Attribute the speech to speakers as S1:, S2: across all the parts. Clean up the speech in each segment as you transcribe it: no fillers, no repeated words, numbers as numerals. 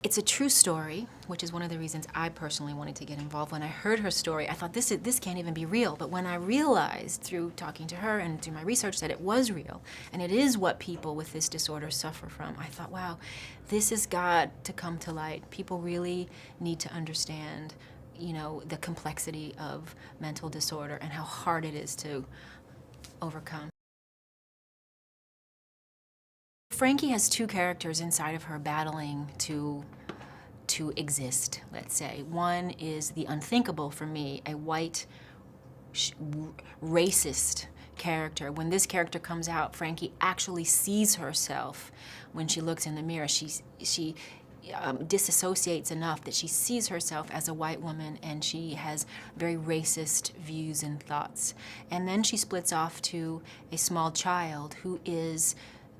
S1: It's a true story, which is one of the reasons I personally wanted to get involved. When I heard her story, I thought, this can't even be real. But when I realized through talking to her and through my research that it was real, and it is what people with this disorder suffer from, I thought, wow, this has got to come to light. People really need to understand, you know, the complexity of mental disorder and how hard it is to overcome. Frankie has two characters inside of her battling to exist, let's say. One is the unthinkable for me, a white, racist character. When this character comes out, Frankie actually sees herself when she looks in the mirror. She disassociates enough that she sees herself as a white woman, and she has very racist views and thoughts. And then she splits off to a small child who is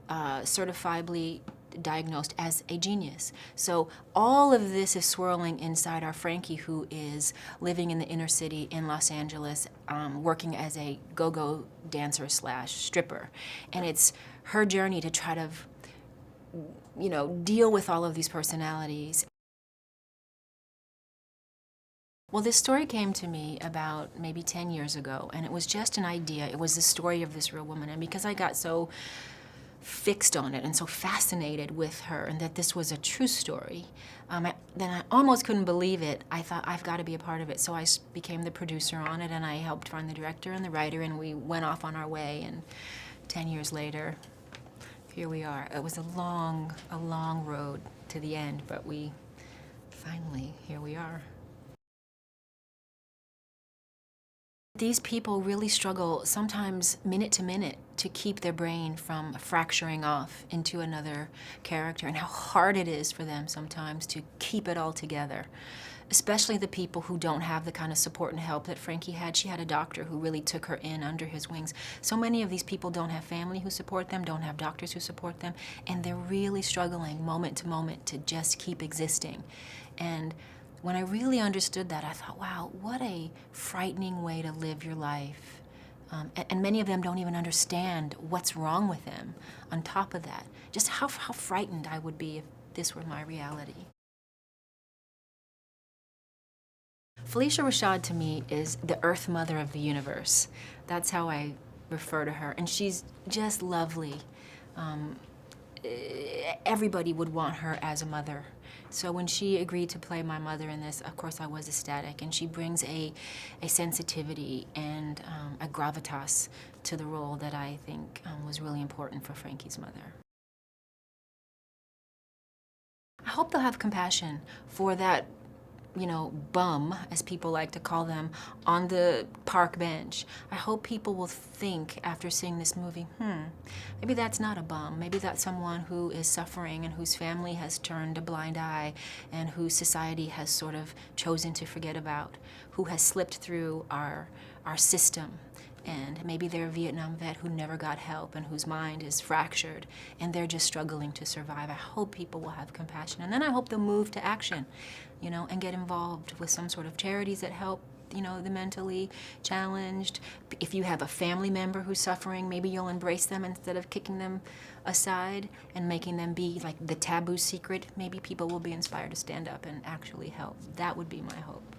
S1: certifiably diagnosed as a genius. So all of this is swirling inside our Frankie, who is living in the inner city in Los Angeles, working as a go-go dancer slash stripper. And it's her journey to try to, you know, deal with all of these personalities. Well, this story came to me about maybe 10 years ago, and it was just an idea. It was the story of this real woman, and because I got so fixed on it and so fascinated with her and that this was a true story, then I almost couldn't believe it. I thought, I've got to be a part of it. So I became the producer on it, and I helped find the director and the writer, and we went off on our way, and 10 years later, here we are. It was a long road to the end, but finally, here we are. These people really struggle, sometimes minute to minute, to keep their brain from fracturing off into another character, and how hard it is for them sometimes to keep it all together. Especially the people who don't have the kind of support and help that Frankie had. She had a doctor who really took her in under his wings. So many of these people don't have family who support them, don't have doctors who support them, and they're really struggling moment to moment to just keep existing. And when I really understood that, I thought, wow, what a frightening way to live your life. And many of them don't even understand what's wrong with them. On top of that, just how frightened I would be if this were my reality. Felicia Rashad, to me, is the Earth Mother of the universe. That's how I refer to her, and she's just lovely. Everybody would want her as a mother. So when she agreed to play my mother in this, of course I was ecstatic, and she brings a sensitivity and a gravitas to the role that I think was really important for Frankie's mother. I hope they'll have compassion for that, you know, bum, as people like to call them, on the park bench. I hope people will think after seeing this movie, maybe that's not a bum. Maybe that's someone who is suffering and whose family has turned a blind eye and whose society has sort of chosen to forget about, who has slipped through our system. And maybe they're a Vietnam vet who never got help and whose mind is fractured, and they're just struggling to survive. I hope people will have compassion, and then I hope they'll move to action, you know, and get involved with some sort of charities that help, you know, the mentally challenged. If you have a family member who's suffering, maybe you'll embrace them instead of kicking them aside and making them be like the taboo secret. Maybe people will be inspired to stand up and actually help. That would be my hope.